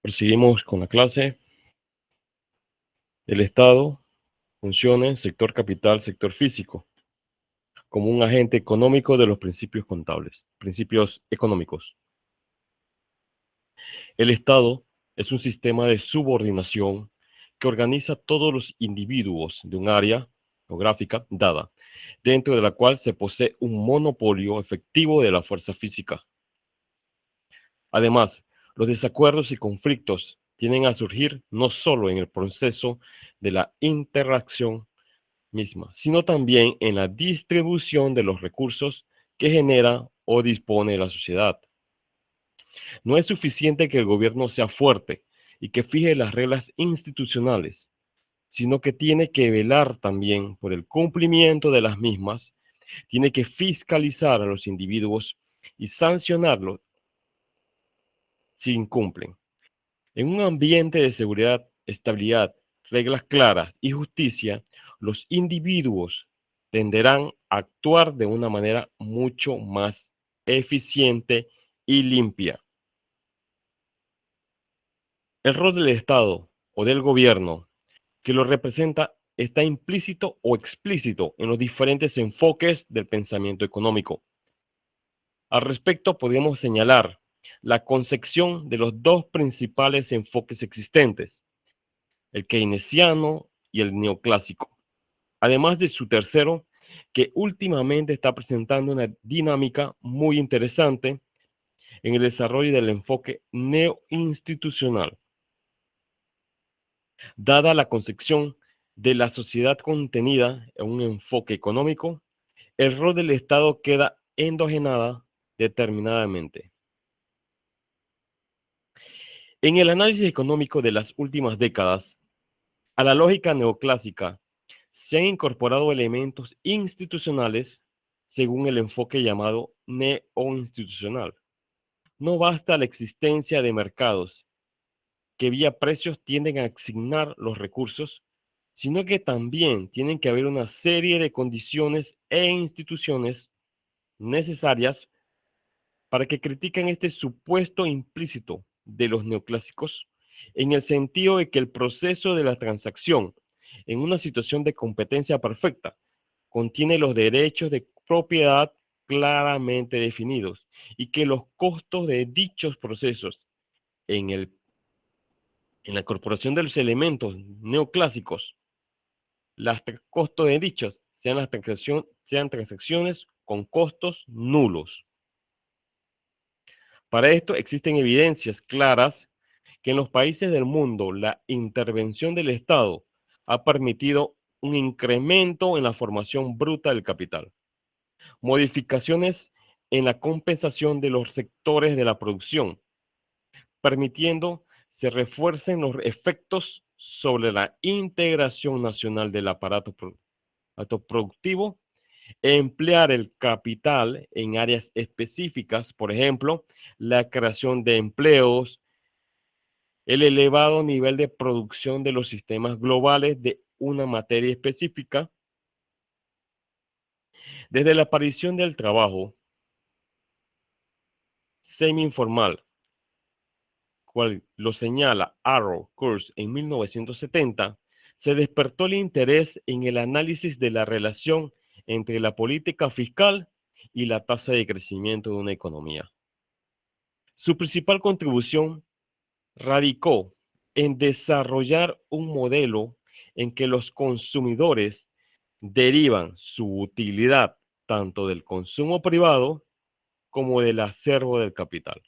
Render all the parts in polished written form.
Proseguimos con la clase. El Estado, funciones, sector capital, sector físico, como un agente económico de los principios contables, principios económicos. El Estado es un sistema de subordinación que organiza a todos los individuos de un área geográfica dada, dentro de la cual se posee un monopolio efectivo de la fuerza física. Además, los desacuerdos y conflictos tienden a surgir no solo en el proceso de la interacción misma, sino también en la distribución de los recursos que genera o dispone la sociedad. No es suficiente que el gobierno sea fuerte y que fije las reglas institucionales, sino que tiene que velar también por el cumplimiento de las mismas, tiene que fiscalizar a los individuos y sancionarlos si incumplen. En un ambiente de seguridad, estabilidad, reglas claras y justicia, los individuos tenderán a actuar de una manera mucho más eficiente y limpia. El rol del Estado o del gobierno que lo representa está implícito o explícito en los diferentes enfoques del pensamiento económico. Al respecto, podemos señalar la concepción de los dos principales enfoques existentes, el keynesiano y el neoclásico, además de su tercero, que últimamente está presentando una dinámica muy interesante en el desarrollo del enfoque neoinstitucional. Dada la concepción de la sociedad contenida en un enfoque económico, el rol del Estado queda endogenada determinadamente. En el análisis económico de las últimas décadas, a la lógica neoclásica se han incorporado elementos institucionales según el enfoque llamado neoinstitucional. No basta la existencia de mercados que vía precios tienden a asignar los recursos, sino que también tienen que haber una serie de condiciones e instituciones necesarias para que critiquen este supuesto implícito de los neoclásicos, en el sentido de que el proceso de la transacción en una situación de competencia perfecta contiene los derechos de propiedad claramente definidos y que los costos de dichos procesos en la incorporación de los elementos neoclásicos, los costos de dichos sean transacciones con costos nulos. Para esto existen evidencias claras que en los países del mundo la intervención del Estado ha permitido un incremento en la formación bruta del capital, modificaciones en la compensación de los sectores de la producción, permitiendo se refuercen los efectos sobre la integración nacional del aparato productivo, emplear el capital en áreas específicas, por ejemplo, la creación de empleos, el elevado nivel de producción de los sistemas globales de una materia específica, desde la aparición del trabajo semi-informal, cual lo señala Arrow Kurz en 1970, se despertó el interés en el análisis de la relación entre la política fiscal y la tasa de crecimiento de una economía. Su principal contribución radicó en desarrollar un modelo en que los consumidores derivan su utilidad tanto del consumo privado como del acervo del capital,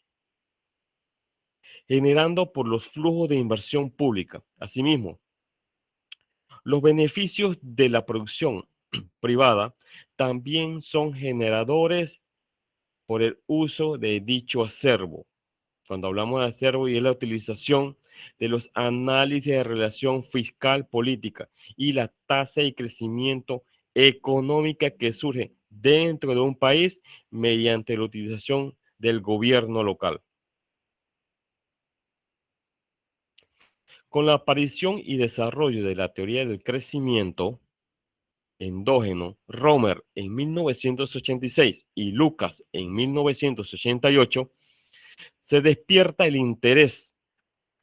generando por los flujos de inversión pública. Asimismo, los beneficios de la producción privada también son generadores por el uso de dicho acervo. Cuando hablamos de acervo y es la utilización de los análisis de relación fiscal política y la tasa de crecimiento económica que surge dentro de un país mediante la utilización del gobierno local. Con la aparición y desarrollo de la teoría del crecimiento endógeno, Romer en 1986 y Lucas en 1988, se despierta el interés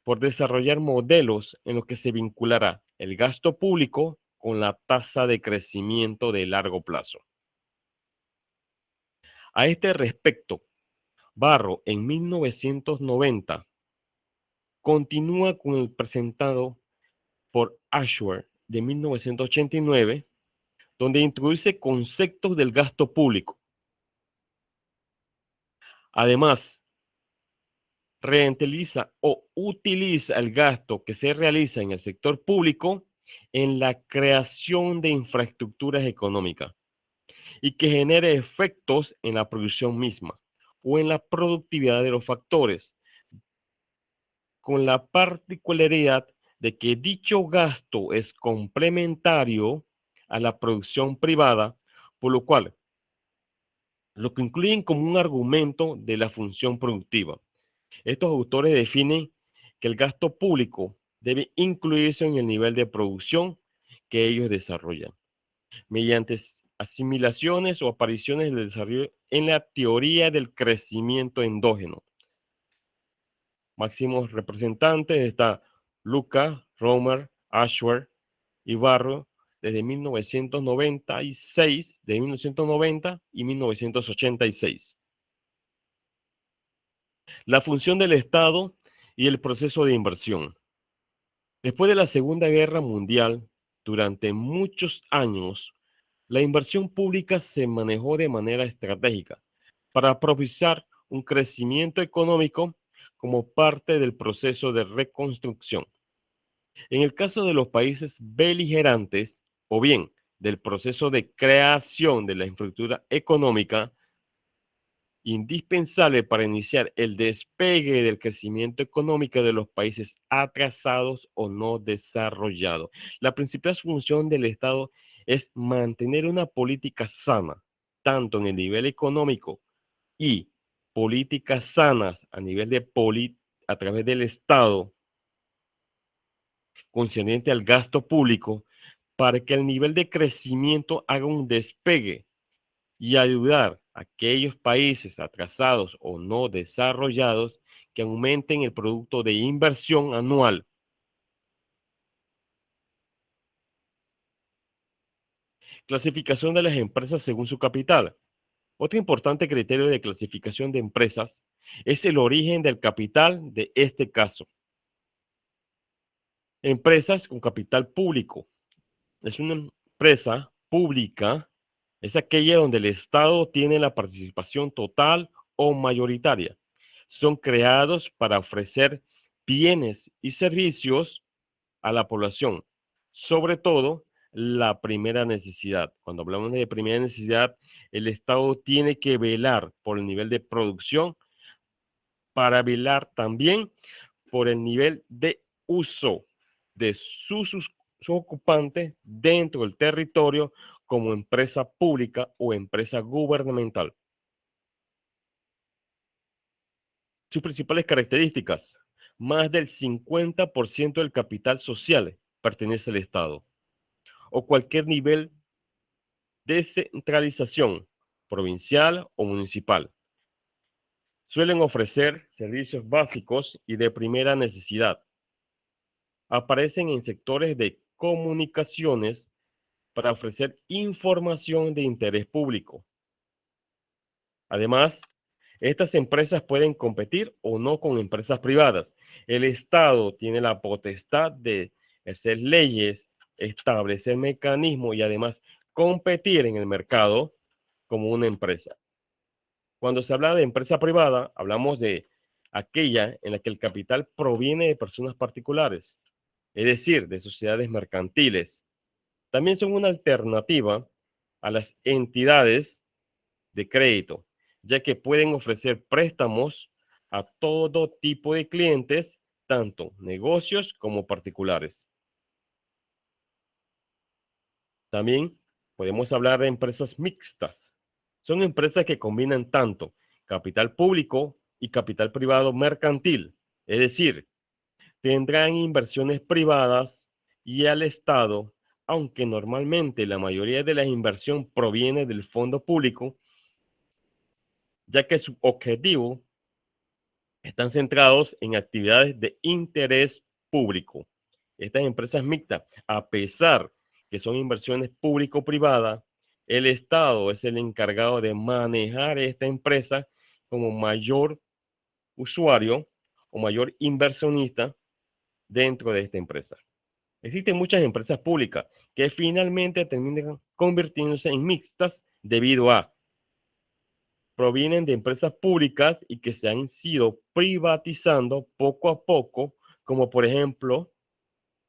por desarrollar modelos en los que se vinculará el gasto público con la tasa de crecimiento de largo plazo. A este respecto, Barro en 1990 continúa con el presentado por Ashworth de 1989, donde introduce conceptos del gasto público. Además, reutiliza o utiliza el gasto que se realiza en el sector público en la creación de infraestructuras económicas y que genere efectos en la producción misma o en la productividad de los factores, con la particularidad de que dicho gasto es complementario a la producción privada, por lo cual lo que incluyen como un argumento de la función productiva. Estos autores definen que el gasto público debe incluirse en el nivel de producción que ellos desarrollan, mediante asimilaciones o apariciones del desarrollo en la teoría del crecimiento endógeno. Máximos representantes está Lucas, Romer, Ashworth y Barro desde 1996, de 1990 y 1986. La función del Estado y el proceso de inversión. Después de la Segunda Guerra Mundial, durante muchos años, la inversión pública se manejó de manera estratégica para propiciar un crecimiento económico como parte del proceso de reconstrucción. En el caso de los países beligerantes, o bien del proceso de creación de la infraestructura económica, indispensable para iniciar el despegue del crecimiento económico de los países atrasados o no desarrollados. La principal función del Estado es mantener una política sana, tanto en el nivel económico y políticas sanas a nivel de a través del Estado, concerniente al gasto público, para que el nivel de crecimiento haga un despegue y ayudar a aquellos países atrasados o no desarrollados que aumenten el producto de inversión anual. Clasificación de las empresas según su capital. Otro importante criterio de clasificación de empresas es el origen del capital de este caso. Empresas con capital público. Es una empresa pública, es aquella donde el Estado tiene la participación total o mayoritaria. Son creados para ofrecer bienes y servicios a la población, sobre todo la primera necesidad. Cuando hablamos de primera necesidad, el Estado tiene que velar por el nivel de producción para velar también por el nivel de uso de sus ocupantes dentro del territorio como empresa pública o empresa gubernamental. Sus principales características: más del 50% del capital social pertenece al Estado o cualquier nivel de descentralización, provincial o municipal. Suelen ofrecer servicios básicos y de primera necesidad. Aparecen en sectores de comunicaciones para ofrecer información de interés público. Además, estas empresas pueden competir o no con empresas privadas. El Estado tiene la potestad de hacer leyes, establecer mecanismos y además competir en el mercado como una empresa. Cuando se habla de empresa privada, hablamos de aquella en la que el capital proviene de personas particulares, es decir, de sociedades mercantiles. También son una alternativa a las entidades de crédito, ya que pueden ofrecer préstamos a todo tipo de clientes, tanto negocios como particulares. También podemos hablar de empresas mixtas. Son empresas que combinan tanto capital público y capital privado mercantil, es decir, tendrán inversiones privadas y al Estado, aunque normalmente la mayoría de la inversión proviene del fondo público, ya que su objetivo están centrados en actividades de interés público. Estas empresas mixtas, a pesar que son inversiones público-privadas, el Estado es el encargado de manejar esta empresa como mayor usuario o mayor inversionista dentro de esta empresa. Existen muchas empresas públicas que finalmente terminan convirtiéndose en mixtas debido a provienen de empresas públicas y que se han sido privatizando poco a poco, como por ejemplo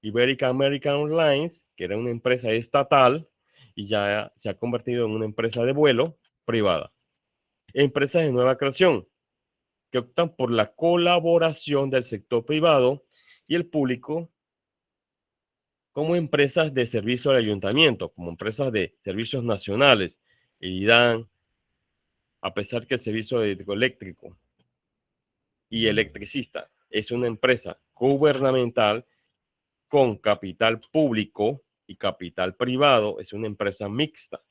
Iberica American Airlines, que era una empresa estatal y ya se ha convertido en una empresa de vuelo privada. Empresas de nueva creación, que optan por la colaboración del sector privado y el público, como empresas de servicio al ayuntamiento, como empresas de servicios nacionales, y dan, a pesar que el servicio eléctrico y electricista es una empresa gubernamental con capital público y capital privado, es una empresa mixta.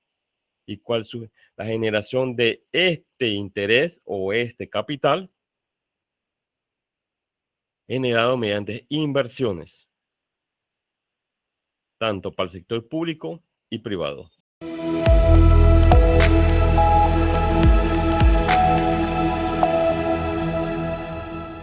¿Y cuál es la generación de este interés o este capital? Generado mediante inversiones, tanto para el sector público y privado.